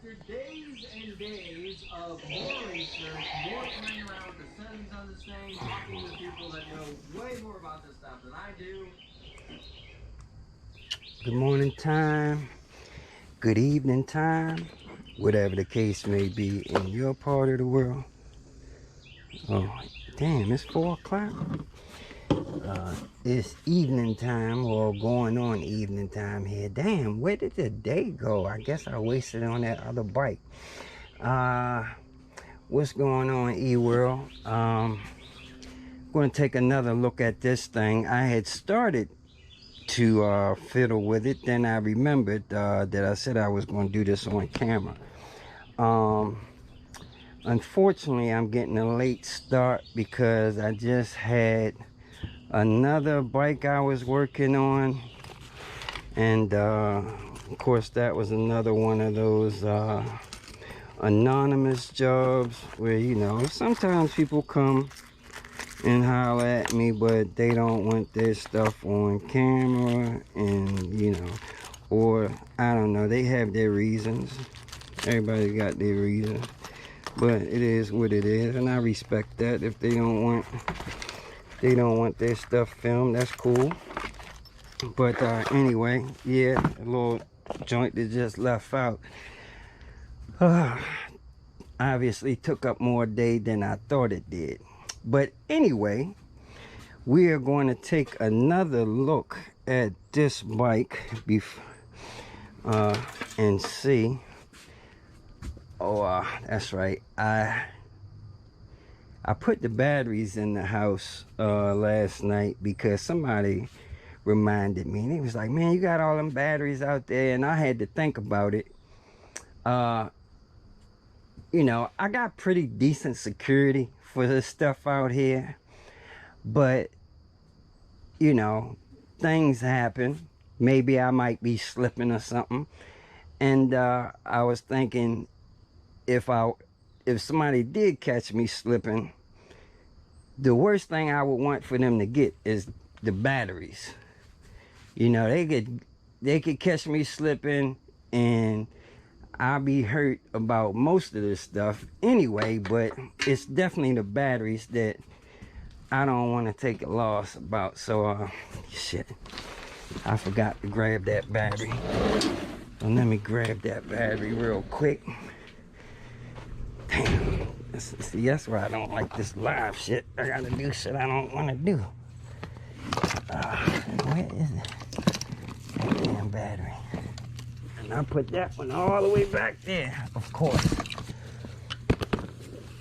after days and days of more research, more playing around with the settings on this thing, talking to people that know way more about this stuff than I do. Good morning time, good evening time, whatever the case may be in your part of the world. Oh, damn, it's 4 o'clock. It's evening time, or going on evening time here. Damn, where did the day go? I guess I wasted on that other bike. What's going on, E-World? Going to take another look at this thing. I had started to fiddle with it, then I remembered that I said I was going to do this on camera. Unfortunately, I'm getting a late start because I just had another bike I was working on, and of course that was another one of those anonymous jobs where, you know, sometimes people come and holler at me, but they don't want their stuff on camera, and you know, or I don't know, they have their reasons. Everybody got their reasons, but it is what it is, and I respect that. If they don't want their stuff filmed, that's cool. But anyway, yeah, a little joint that just left out obviously took up more day than I thought it did. But anyway, we are going to take another look at this bike and see. Oh, that's right, I put the batteries in the house last night because somebody reminded me, and he was like, man, you got all them batteries out there, and I had to think about it. You know, I got pretty decent security for this stuff out here, but you know, things happen. Maybe I might be slipping or something, and I was thinking, if somebody did catch me slipping, the worst thing I would want for them to get is the batteries. You know, they could catch me slipping and I'll be hurt about most of this stuff anyway, but it's definitely the batteries that I don't want to take a loss about. So shit, I forgot to grab that battery. So let me grab that battery real quick. Damn, see, that's why I don't like this live shit. I gotta do shit I don't want to do. Where is it? That damn battery. And I put that one all the way back there, of course.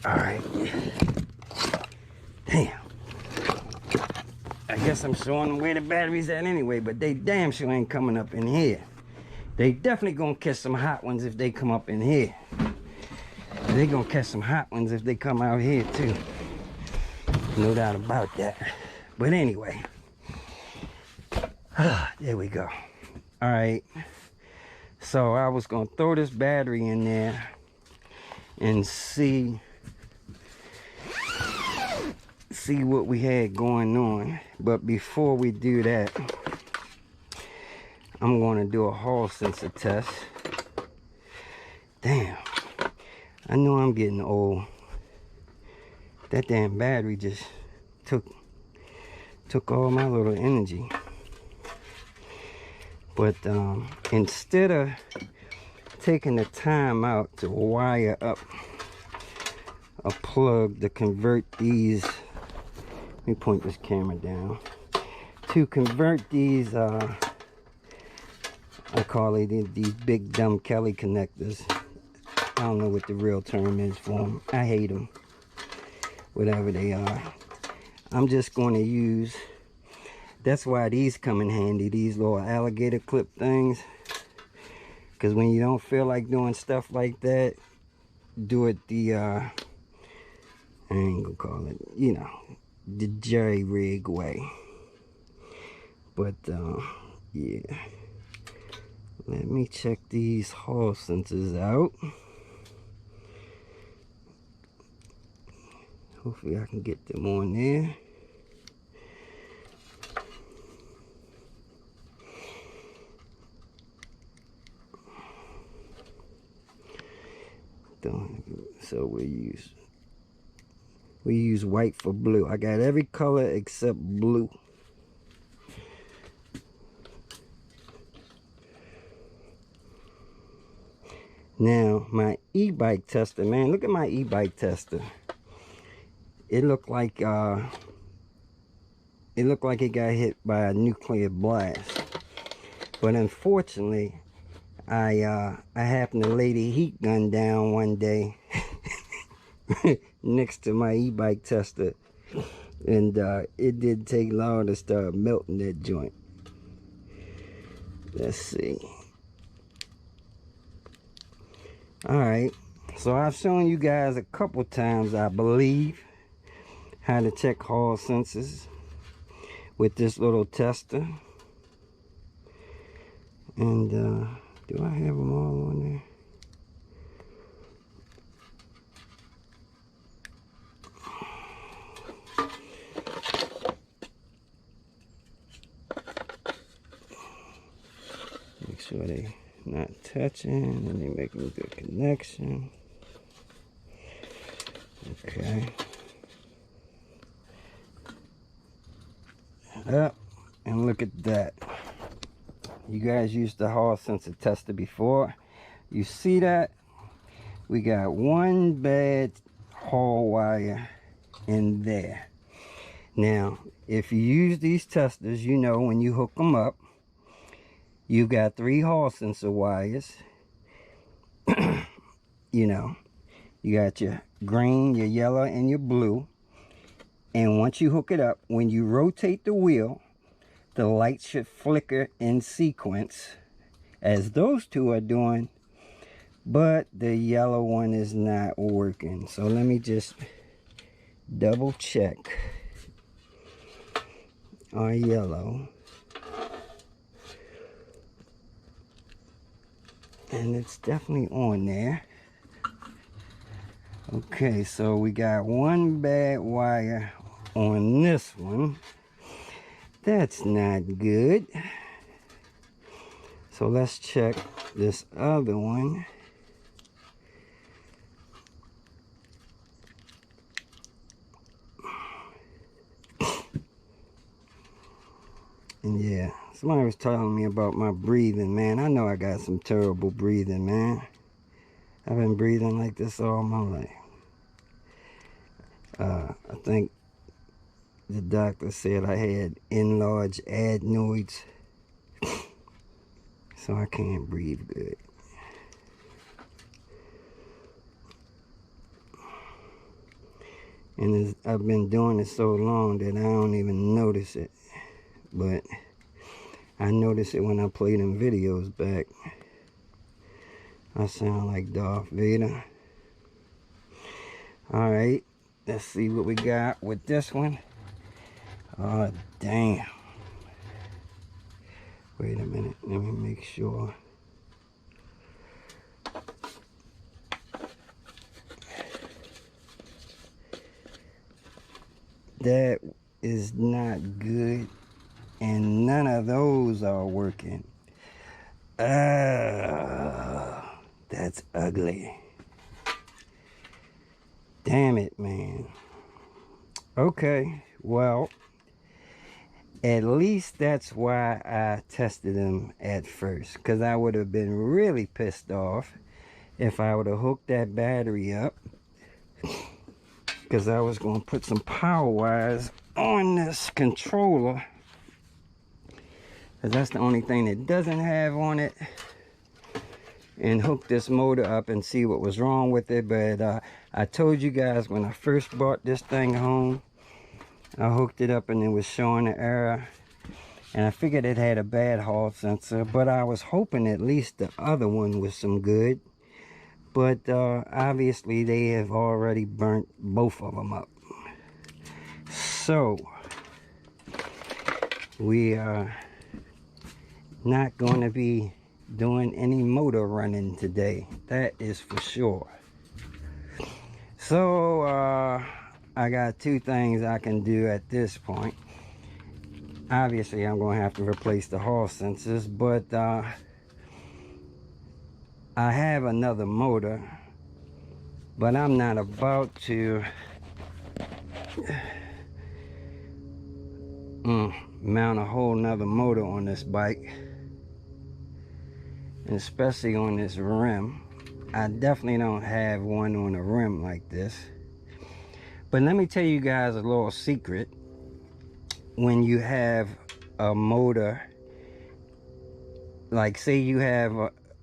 Alright. Damn. I guess I'm showing them where the battery's at anyway, but they damn sure ain't coming up in here. They definitely gonna catch some hot ones if they come up in here. They gonna catch some hot ones if they come out here too. No doubt about that. But anyway. There we go. Alright. So I was gonna throw this battery in there and see what we had going on. But before we do that, I'm gonna do a hall sensor test. Damn, I know I'm getting old. That damn battery just took all my little energy. But instead of taking the time out to wire up a plug to convert these, let me point this camera down, to convert these I call it these big dumb Kelly connectors. I don't know what the real term is for them. I hate them, whatever they are. I'm just going to use, that's why these come in handy, these little alligator clip things. Because when you don't feel like doing stuff like that, do it the, I ain't gonna call it, you know, the jerry rig way. But, yeah. Let me check these hall sensors out. Hopefully I can get them on there. though. So we use white for blue. I got every color except blue. Now my e-bike tester, man, look at my e-bike tester. It looked like it got hit by a nuclear blast. But unfortunately, I happened to lay the heat gun down one day next to my e-bike tester, and it didn't take long to start melting that joint. Let's see. Alright, so I've shown you guys a couple times, I believe, how to check hall sensors with this little tester. And do I have them all on there? Make sure they not touching and they making a good connection. Okay. Up, and look at that. You guys used the hall sensor tester before. You see that? We got one bad hall wire in there. Now, if you use these testers, you know when you hook them up, you got 3 hall sensor wires. You know, you got your green, your yellow, and your blue. And once you hook it up, when you rotate the wheel, the light should flicker in sequence as those 2 are doing, but the yellow one is not working. So let me just double check our yellow. And it's definitely on there. Okay, so we got one bad wire on this one. That's not good. So let's check this other one. And yeah, somebody was telling me about my breathing, man. I know I got some terrible breathing, man. I've been breathing like this all my life. I think the doctor said I had enlarged adenoids, so I can't breathe good. And I've been doing it so long that I don't even notice it. But I notice it when I play them videos back. I sound like Darth Vader. Alright, let's see what we got with this one. Oh, damn. Wait a minute, let me make sure. That is not good, and none of those are working. That's ugly. Damn it, man. Okay, well, at least that's why I tested them at first, because I would have been really pissed off if I would have hooked that battery up, because I was going to put some power wires on this controller, because that's the only thing it doesn't have on it, and hook this motor up and see what was wrong with it. But I told you guys when I first brought this thing home, I hooked it up and it was showing an error, and I figured it had a bad hall sensor, but I was hoping at least the other one was some good. But obviously they have already burnt both of them up. So we are not going to be doing any motor running today, that is for sure. So I got 2 things I can do at this point. Obviously I'm going to have to replace the hall sensors, but I have another motor but I'm not about to mount a whole nother motor on this bike, and especially on this rim. I definitely don't have one on a rim like this. But let me tell you guys a little secret. When you have a motor, like say you have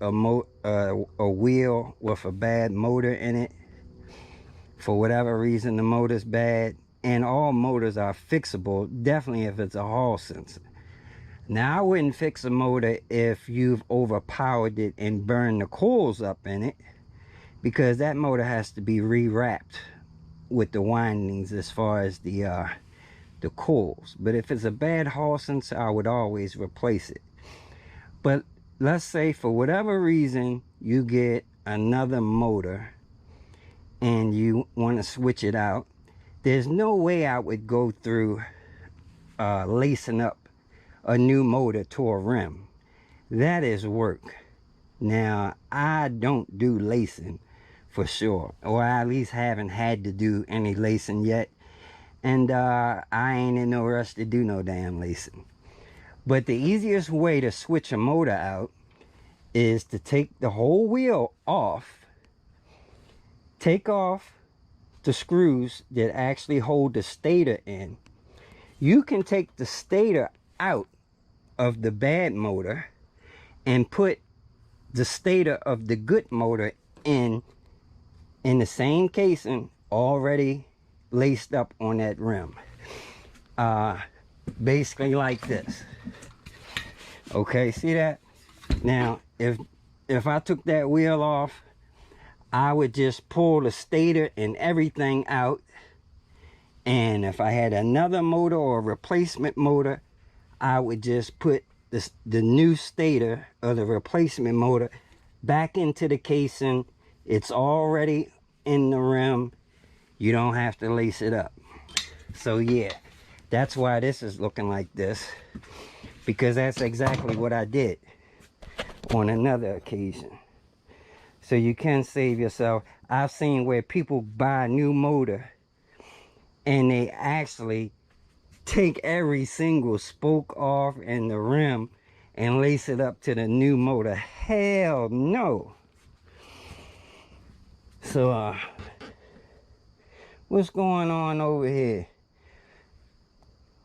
a wheel with a bad motor in it, for whatever reason the motor's bad, and all motors are fixable, definitely if it's a hall sensor. Now, I wouldn't fix a motor if you've overpowered it and burned the coils up in it, because that motor has to be rewrapped with the windings as far as the coils. But if it's a bad hall sensor, I would always replace it. But let's say for whatever reason you get another motor and you want to switch it out, there's no way I would go through lacing up a new motor to a rim. That is work. Now, I don't do lacing for sure, or I at least haven't had to do any lacing yet, and I ain't in no rush to do no damn lacing. But the easiest way to switch a motor out is to take the whole wheel off, take off the screws that actually hold the stator in. You can take the stator out of the bad motor and put the stator of the good motor in the same casing, already laced up on that rim. Basically like this. Okay, see that? Now, if I took that wheel off, I would just pull the stator and everything out, and if I had another motor or a replacement motor, I would just put the new stator or the replacement motor back into the casing. It's already in the rim. You don't have to lace it up. So yeah, that's why this is looking like this, because that's exactly what I did on another occasion. So you can save yourself. I've seen where people buy a new motor and they actually take every single spoke off and the rim and lace it up to the new motor. Hell no. So what's going on over here?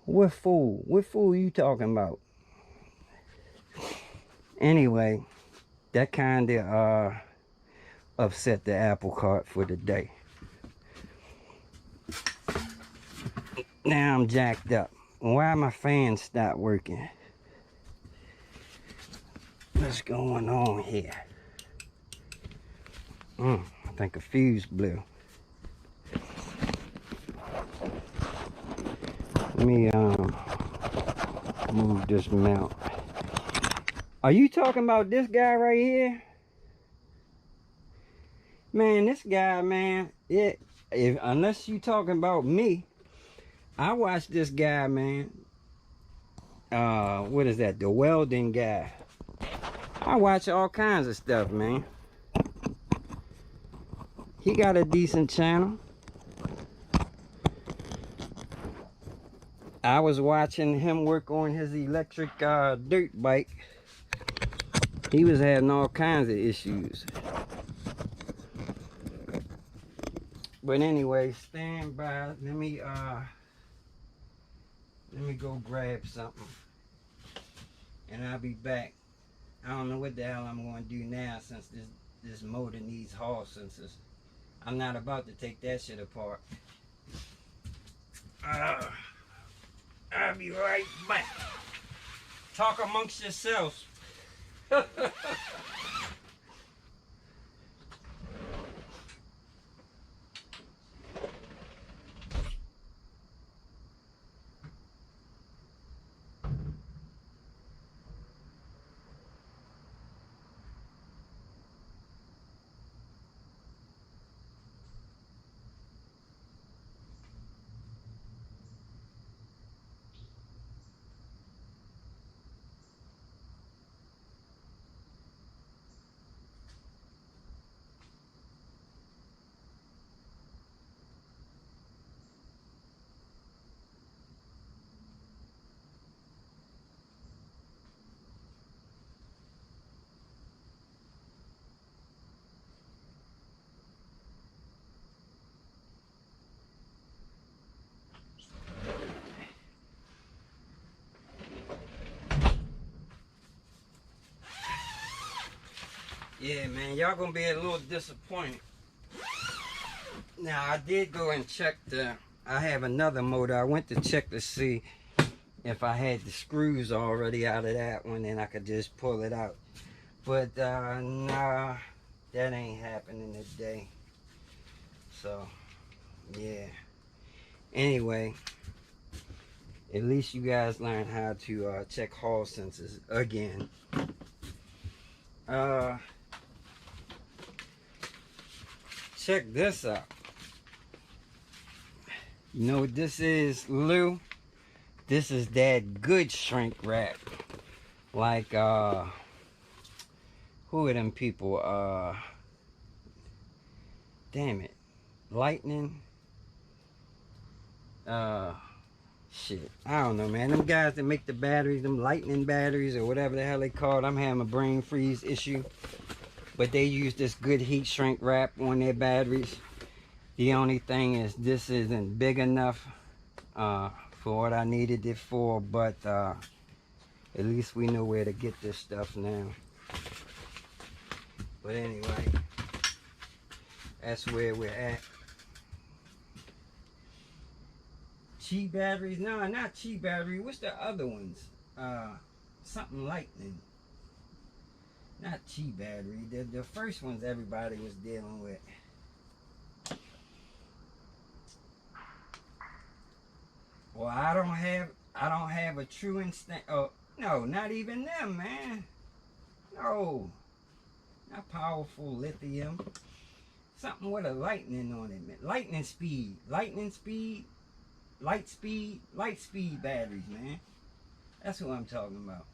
What fool you talking about? Anyway, that kind of upset the apple cart for the day. Now I'm jacked up. Why my fan stopped working? What's going on here? I think a fuse blew. Let me move this mount. Are you talking about this guy right here? Man, this guy, man, unless you talking about me, I watched this guy, man. What is that? The welding guy. I watch all kinds of stuff, man. He got a decent channel. I was watching him work on his electric dirt bike. He was having all kinds of issues. But anyway, stand by. Let me go grab something, and I'll be back. I don't know what the hell I'm going to do now, since this motor needs hall sensors. I'm not about to take that shit apart. I'll be right back. Talk amongst yourselves. Yeah, man, y'all gonna be a little disappointed. Now, I did go and check I have another motor. I went to check to see if I had the screws already out of that one, and I could just pull it out. But, nah, that ain't happening today. So, yeah. Anyway, at least you guys learned how to check hall sensors again. Check this out. You know what this is, Lou? This is that good shrink wrap. Like, who are them people? Damn it. Lightning? Shit. I don't know, man. Them guys that make the batteries, them lightning batteries or whatever the hell they call it. I'm having a brain freeze issue. But they use this good heat shrink wrap on their batteries. The only thing is this isn't big enough for what I needed it for, but at least we know where to get this stuff now. But anyway, that's where we're at. Chi batteries? No, not Chi battery. What's the other ones? Something lightning. Not Chi battery. The first ones everybody was dealing with. Well, I don't have a true instinct. Oh no, not even them, man. No, not powerful lithium. Something with a lightning on it, man. Lightning speed, light speed batteries, man. That's what I'm talking about.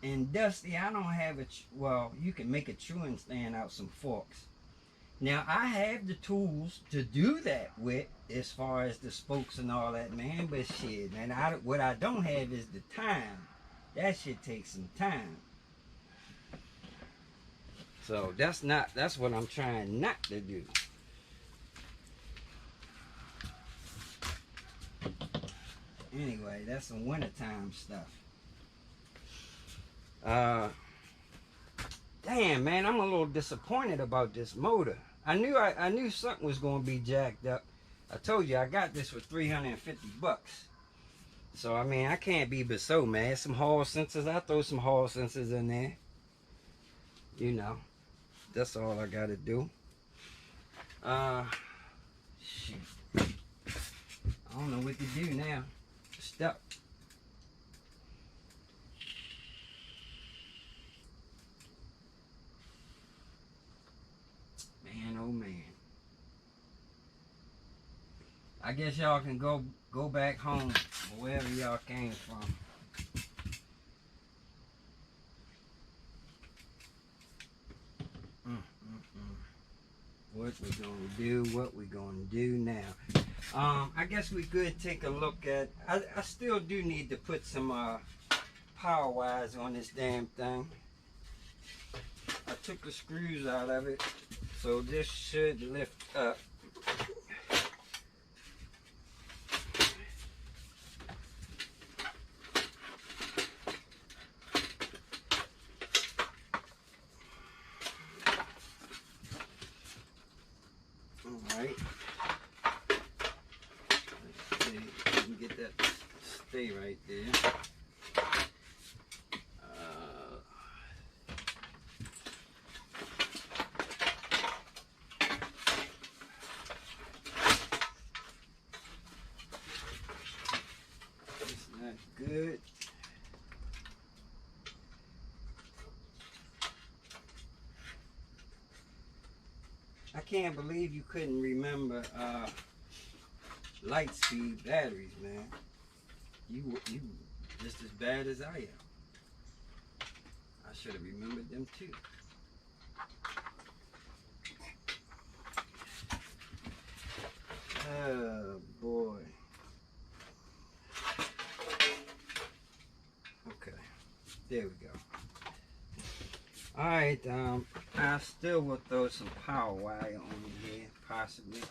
And Dusty, I don't have a, well, you can make a truant stand out some forks. Now, I have the tools to do that with, as far as the spokes and all that, man. But shit, man, what I don't have is the time. That shit takes some time. So that's what I'm trying not to do. Anyway, that's some wintertime stuff. Damn, man, I'm a little disappointed about this motor. I knew something was gonna be jacked up. I told you I got this for 350 bucks. So I mean, I can't be but so mad. Some hall sensors, I throw some hall sensors in there. You know, that's all I gotta do. Shoot. I don't know what to do now. Stuck. Man, oh man. I guess y'all can go back home or wherever y'all came from. What we gonna do now? I guess we could take a look at. I still do need to put some power wires on this damn thing. I took the screws out of it, so this should lift up. Alright. Let's see if we can get that to stay right there. It's not good. I can't believe you couldn't remember light speed batteries, man. You just as bad as I am. I should have remembered them too. Oh boy. Okay, there we go. Alright, I still will throw some power wire on here, possibly.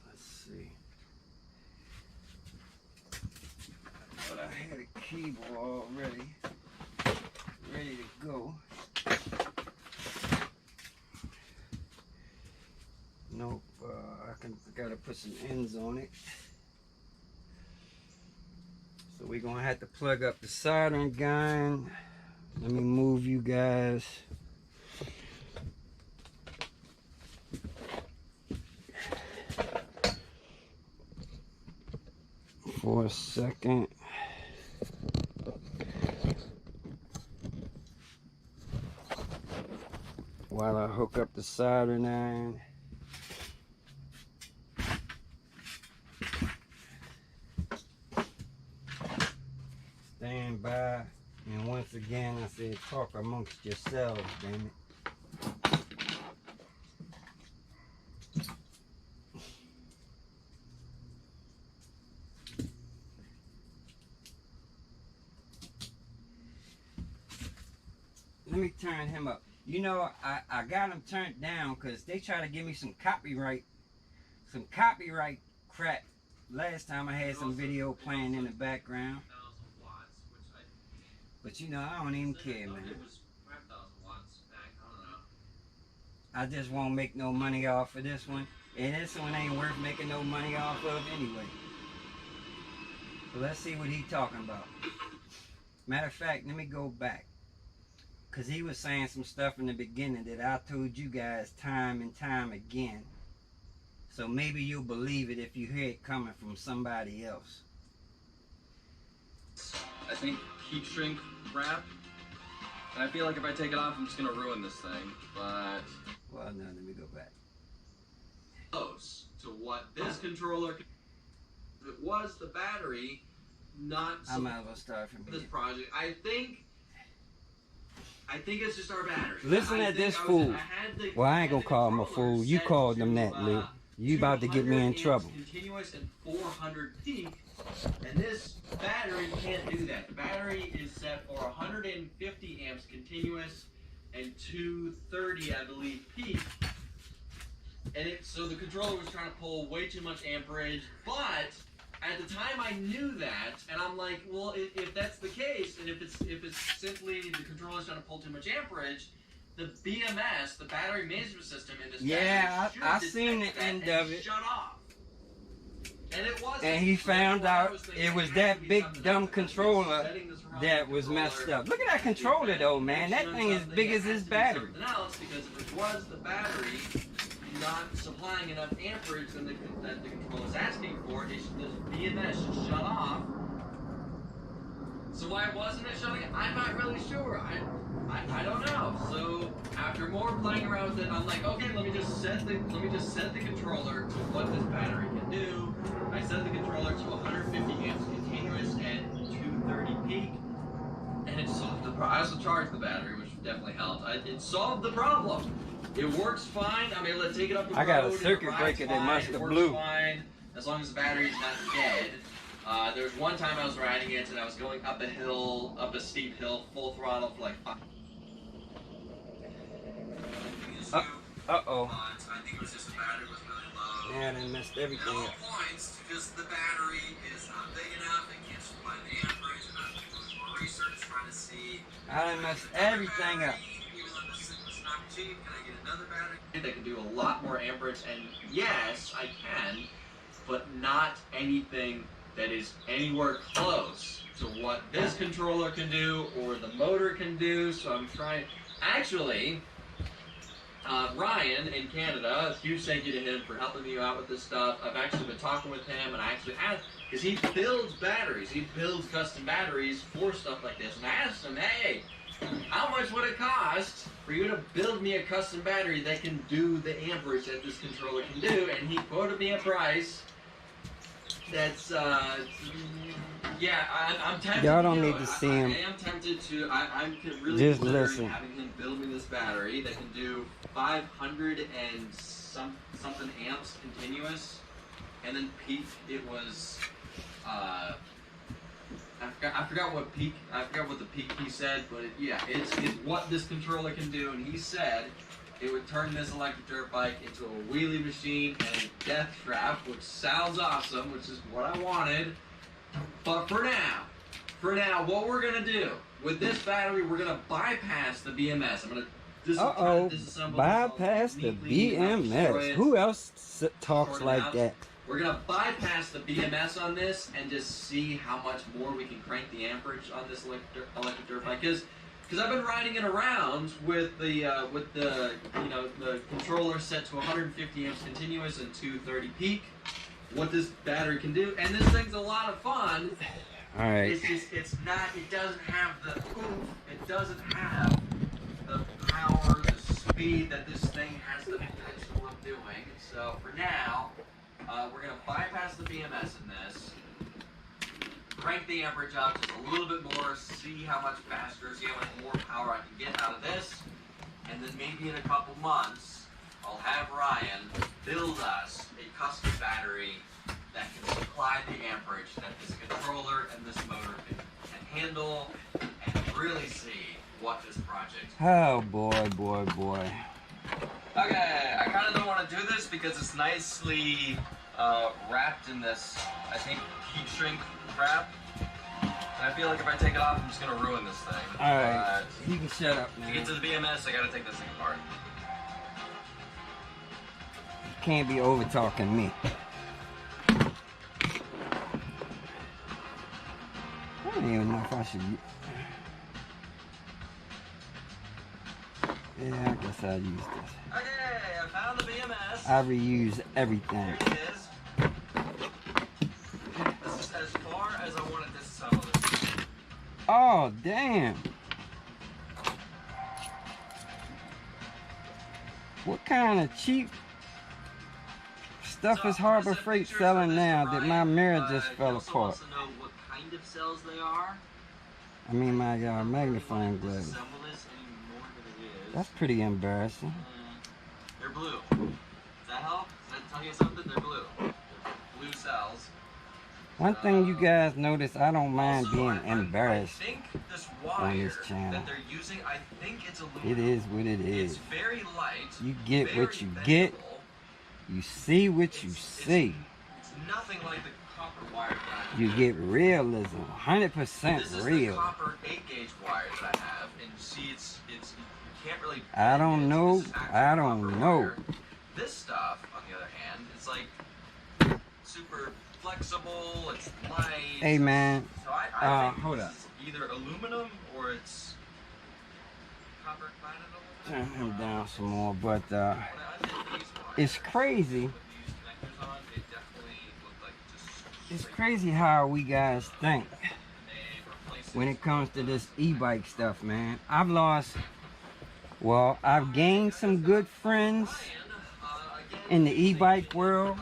Let's see. I thought I had a cable already. ready to go. Nope, I gotta put some ends on it. So we're gonna have to plug up the soldering gun. Let me move you guys. For a second. While I hook up the soldering iron. Stand by. And once again, I said talk amongst yourselves, damn it. Let me turn him up. You know, I got him turned down because they try to give me some copyright crap. Last time I had some video playing in the background. But you know, I don't even care, man. I just won't make no money off of this one. And this one ain't worth making no money off of anyway. So let's see what he's talking about. Matter of fact, let me go back. Because he was saying some stuff in the beginning that I told you guys time and time again. So maybe you'll believe it if you hear it coming from somebody else. I think heat shrink wrap. And I feel like if I take it off, I'm just going to ruin this thing. But... well, no, let me go back. Close to what this controller... If it was the battery, not... I might as well start from this here. project. I think it's just our battery. Listen at this fool. Well, I ain't gonna call him a fool. You called him that, Lou. You about to get me in trouble. Continuous and 400 peak, and this battery can't do that. The battery is set for 150 amps continuous and 230, I believe, peak. And so the controller was trying to pull way too much amperage, but at the time I knew that, and I'm like, well, if that's the case, and if it's simply the controller's trying to pull too much amperage, the BMS, the battery management system in this battery, I seen the end of it. Shut off. And it wasn't. And he found out it was that big dumb controller that was messed up. Look at that controller though, man. That thing is big as his battery. Else, because if it was the battery not supplying enough amperage that the controller is asking for, this BMS should shut off. So why wasn't it shutting? I'm not really sure. I don't know. So after more playing around with it, I'm like, okay, let me just set the controller to what this battery can do. I set the controller to 150 amps continuous and 230 peak, and it solved the problem. I also charged the battery, which definitely helped. It solved the problem. It works fine. I'm able to take it up the road. I got a circuit breaker that must have blew. Fine, as long as the battery's not dead. There was one time I was riding it and I was going up a hill, up a steep hill, full throttle for like 5. Uh-oh. I think it was just the battery was really low. Yeah, they messed everything At all up. points, because the battery is not big enough, it can't supply the amperage, and I'm doing more research trying to see. I done messed everything up. Even though this thing was not cheap, can I get another battery that can do a lot more amperage? And yes, I can, but not anything that is anywhere close to what this controller can do or the motor can do. So I'm trying. Actually, Ryan in Canada, huge thank you to him for helping me out with this stuff. I've actually been talking with him, and I actually asked, because he builds batteries, he builds custom batteries for stuff like this. And I asked him, hey, how much would it cost for you to build me a custom battery that can do the amperage that this controller can do? And he quoted me a price that's, yeah, I'm tempted. Y'all don't need to see him. I am tempted to, I'm really just considering listen. having him build me this battery that can do 500 and something amps continuous, and then peak, it was, I forgot what the peak he said, but yeah, it's what this controller can do, and he said it would turn this electric dirt bike into a wheelie machine and a death trap, which sounds awesome, which is what I wanted. But for for now, what we're gonna do with this battery, we're gonna bypass the BMS. I'm gonna disassemble bypass the BMS. Who else talks like that? We're gonna bypass the BMS on this and just see how much more we can crank the amperage on this electric dirt bike. Because I've been riding it around with the the controller set to 150 amps continuous and 230 peak. What this battery can do, and this thing's a lot of fun. All right. It doesn't have the oomph. It doesn't have the power, the speed that this thing has the potential of doing. So for now, we're gonna bypass the BMS in this. Crank the amperage up just a little bit more, see how much faster, see how much more power I can get out of this, and then maybe in a couple months, I'll have Ryan build us a custom battery that can supply the amperage that this controller and this motor can handle, and really see what this project. Oh boy. Okay, I kind of don't want to do this because it's nicely wrapped in this, I think, heat shrink wrap. And I feel like if I take it off, I'm just going to ruin this thing. Alright, you can shut up now. To get to the BMS, I got to take this thing apart. You can't be over talking me. I don't even know if I should. Yeah, I guess I'll use this. Okay, I found the BMS. I reuse everything. Here it is. This is as far as I want to disassemble this. Oh, damn. What kind of cheap stuff is Harbor Freight selling now that my mirror just fell apart? Wants to know what kind of cells they are. I mean, my magnifying glass. Disassemble this any more than it is. That's pretty embarrassing. They're blue. Does that help? Does that tell you something? They're blue. They're blue cells. One thing you guys notice, I don't mind Also, being embarrassed I think this on wire this channel. that they're using, I think it's aluminum. It is what it is. It's very light. You get very what you get. bendable. You see what you see. It's nothing like the copper wire that I You have. get realism. 100% This is the real. copper 8-gauge wire that I have, and you see it's you can't really. I don't bend it. know. This is actual I don't copper know. wire. This stuff, on the other hand, is like super flexible. It's light. Hey man, So I think hold this up. is either aluminum or it's copper cladded aluminum. Turn him down some more, but When I did these wires it's crazy. with these connectors on, it definitely looked like just It's straight crazy how we guys think and they replaced when it comes to this e-bike stuff, man. I've gained some good friends in the e-bike world.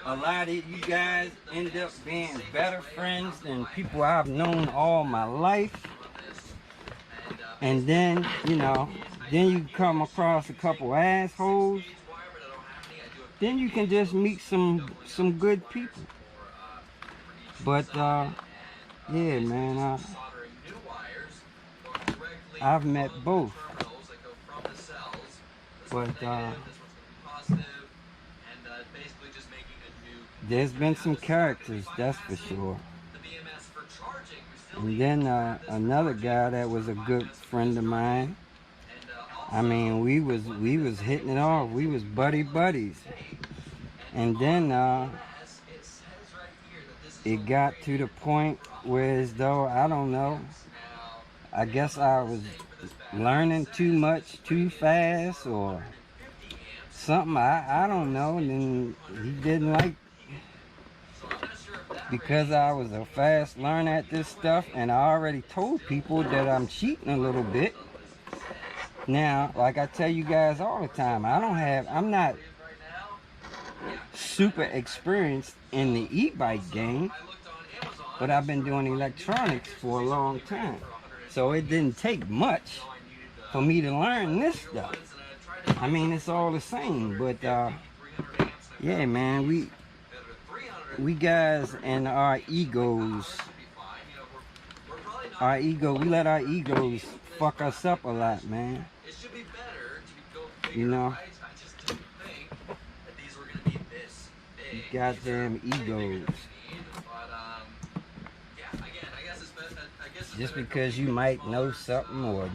A lot of you guys end up being better friends than people I've known all my life. And then, then you come across a couple assholes. Then you can just meet some good people. But yeah, man, I've met both. But there's been some characters, that's for sure. And then another guy that was a good friend of mine. I mean, we was hitting it off. We was buddies. And then it got to the point where, as though, I don't know, I guess I was learning too much too fast or something. I don't know. And then he didn't like, because I was a fast learner at this stuff, and I already told people that I'm cheating a little bit. Now, like I tell you guys all the time, I'm not super experienced in the e-bike game, but I've been doing electronics for a long time. So it didn't take much for me to learn this stuff. I mean, it's all the same, but yeah, man, we guys and our egos, we let our egos fuck us up a lot, man. You know? Goddamn egos. just because you might know something or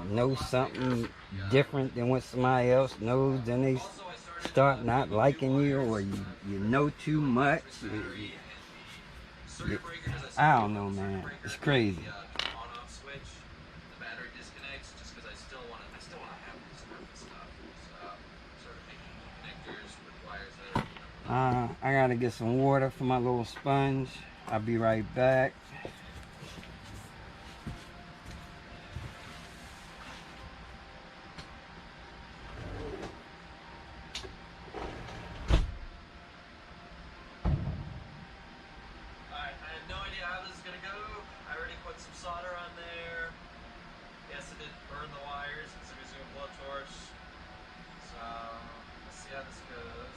know something different than what somebody else knows, then they start not liking you, or you know too much. I don't know, man. It's crazy. On-off switch, the battery disconnects just because I still want to have this surface stuff. Sort of making connectors with wires that are, I gotta get some water for my little sponge. I'll be right back. Alright, I have no idea how this is gonna go. I already put some solder on there. Yes, it did burn the wires because I'm using a blowtorch. So let's see how this goes.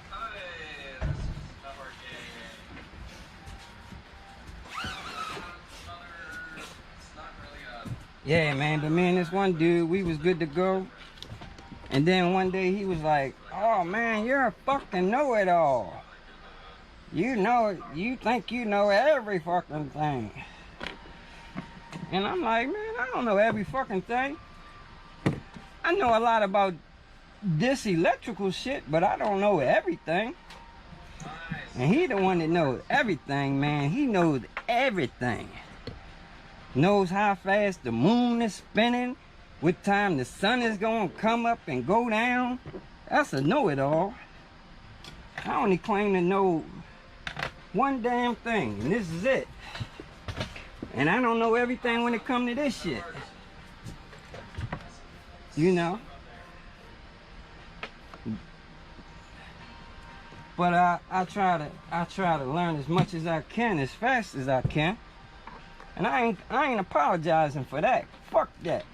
Hey, this is not working. It's not really a. Yeah, man, but me and this one dude, we was good to go. And then one day he was like, "Oh man, you're a fucking know-it-all. You think you know every fucking thing." And I'm like, man, I don't know every fucking thing. I know a lot about this electrical shit, but I don't know everything. And he the one that knows everything, man. He knows everything. Knows how fast the moon is spinning, what time the sun is gonna come up and go down. That's a know-it-all. I only claim to know one damn thing, and this is it. And I don't know everything when it comes to this shit. You know? But I try to learn as much as I can, as fast as I can. And I ain't apologizing for that. Fuck that.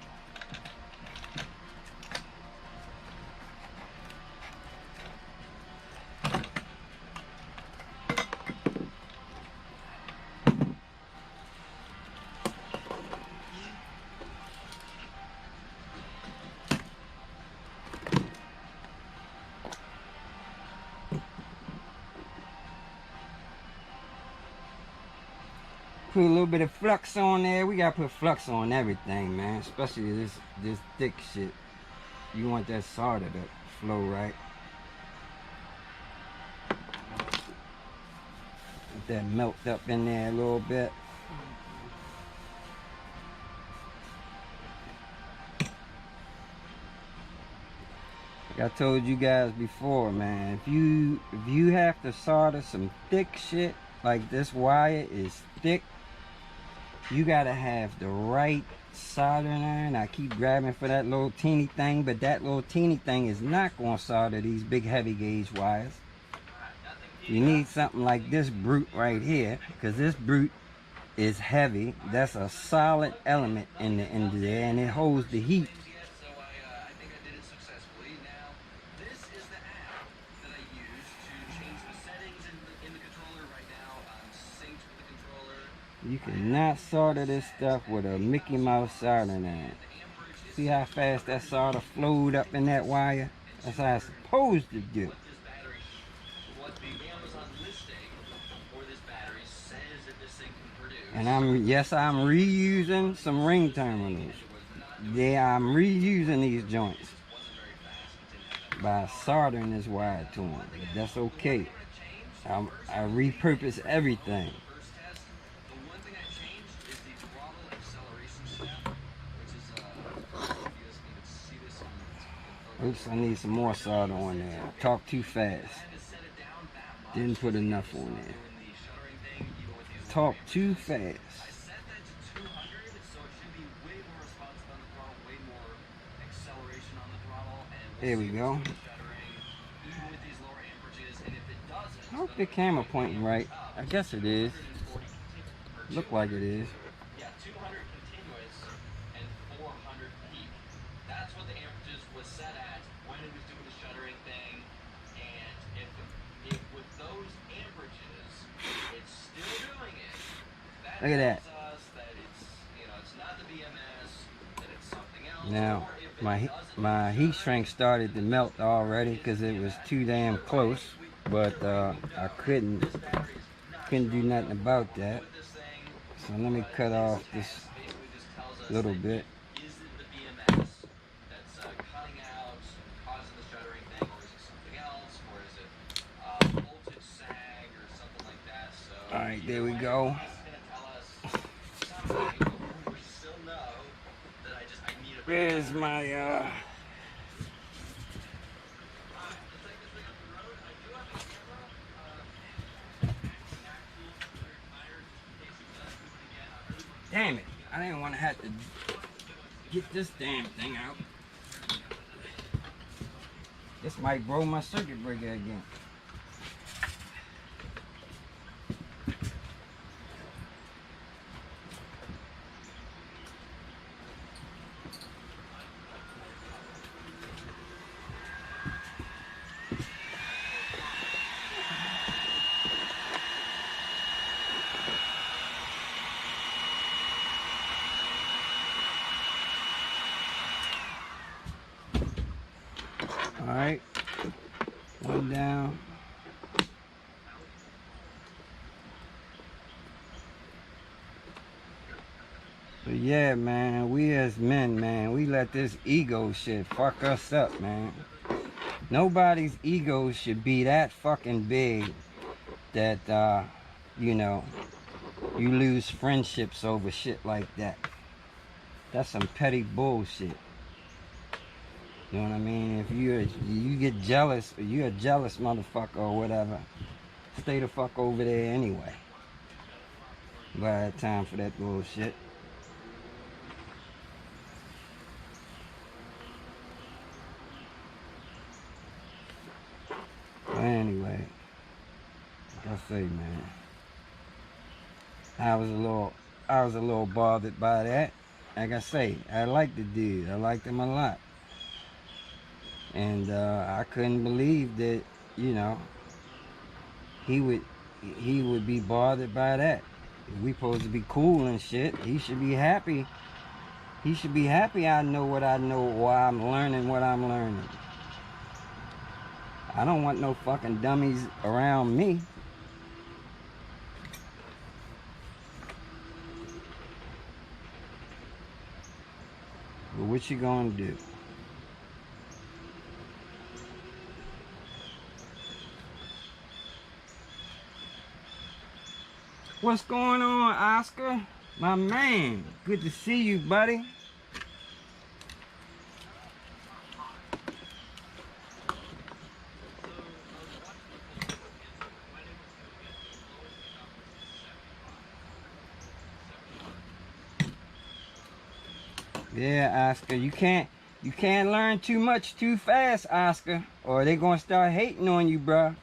Put a little bit of flux on there. We gotta put flux on everything, man. Especially this thick shit. You want that solder to flow right. Let that melt up in there a little bit. Like I told you guys before, man, if you have to solder some thick shit, like this wire is thick, you gotta have the right soldering iron. I keep grabbing for that little teeny thing, but that little teeny thing is not gonna solder these big heavy gauge wires. You need something like this brute right here, because this brute is heavy. That's a solid element in the end there, and it holds the heat. So I think I did it successfully. Now, this is the app that I use to change the settings in the controller. Right now, I'm synced with the controller. You cannot solder this stuff with a Mickey Mouse soldering iron. See how fast that solder flowed up in that wire? That's how it's supposed to do. What the Amazon listing for this battery says that this thing can produce. And I'm reusing some ring terminals. Yeah, I'm reusing these joints by soldering this wire to them. But that's okay. I repurpose everything. The one thing I changed is the throttle acceleration step, which is you guys can see this on. Oops, I need some more solder on there. I talked too fast. Didn't put enough on there. Talk too fast. I set that to 200, so it should be way more responsive on the throttle, way more acceleration on the throttle, and There we go. even with these lower amperages, and if it doesn't, I hope the camera pointing right. I guess it is. Look like it is. yeah, 200 continuous and 400 peak. That's what the amperages was set at when it was doing the shuttering thing, and if with those amperages it's still doing it, Look at that. tells us that it's, it's not the BMS, that it's something else, Now, or if my heat shrink started to melt already because it was too damn close, but I couldn't do nothing about that. So let me cut off this little bit. Is it the BMS that's cutting out, causing the shuttering thing, or is it something else, or is it voltage sag or something like that? So All right, there either we way, go. this is gonna tell us something, but we still know that I need a Where's my Alright, let's take this thing up the road. I do have a camera, back tool for the rear tires, just in case it does do it again. I really want to damn it! I didn't want to have to get this damn thing out. This might blow my circuit breaker again. All right, one down. But yeah, man, we as men, man, we let this ego shit fuck us up, man. Nobody's ego should be that fucking big that, you know, you lose friendships over shit like that. That's some petty bullshit. You know what I mean? If you get jealous, or you're a jealous motherfucker or whatever, stay the fuck over there anyway. But I had time for that bullshit. But anyway, like I say, man, I was a little bothered by that. Like I say, I like the dude. I liked him a lot. And I couldn't believe that, you know, he would be bothered by that. We supposed to be cool and shit. He should be happy. He should be happy I know what I know, or I'm learning what I'm learning. I don't want no fucking dummies around me. But what you gonna do? What's going on, Oscar? My man, good to see you, buddy. Yeah, Oscar, you can't learn too much too fast, Oscar, or they gonna start hating on you, bruh.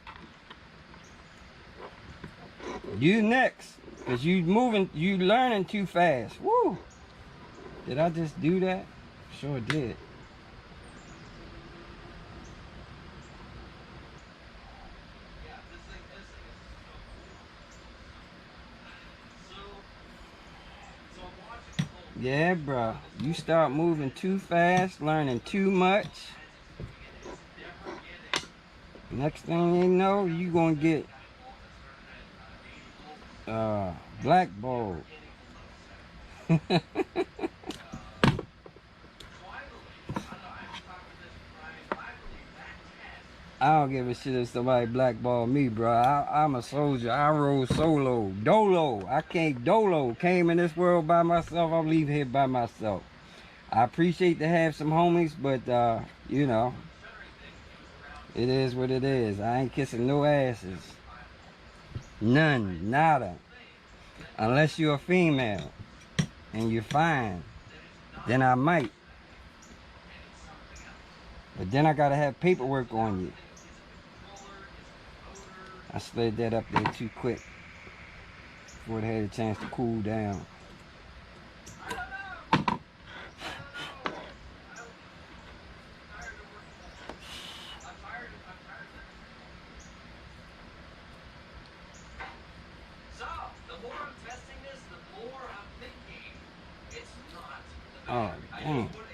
You next, cause you learning too fast. Woo! Did I just do that? Sure did. Yeah, bro. You start moving too fast, learning too much. Next thing you know, you gonna get blackballed. I don't give a shit if somebody blackball me, bro. I'm a soldier. I roll solo. Dolo. I can't dolo. Came in this world by myself. I'll leave here by myself. I appreciate to have some homies, but, you know, it is what it is. I ain't kissing no asses. None. Nada. Unless you're a female and you're fine. Then I might. But then I gotta have paperwork on you. I slid that up there too quick before it had a chance to cool down. So, the more I'm testing this, the more I'm thinking it's not the Oh, battery. damn. I just put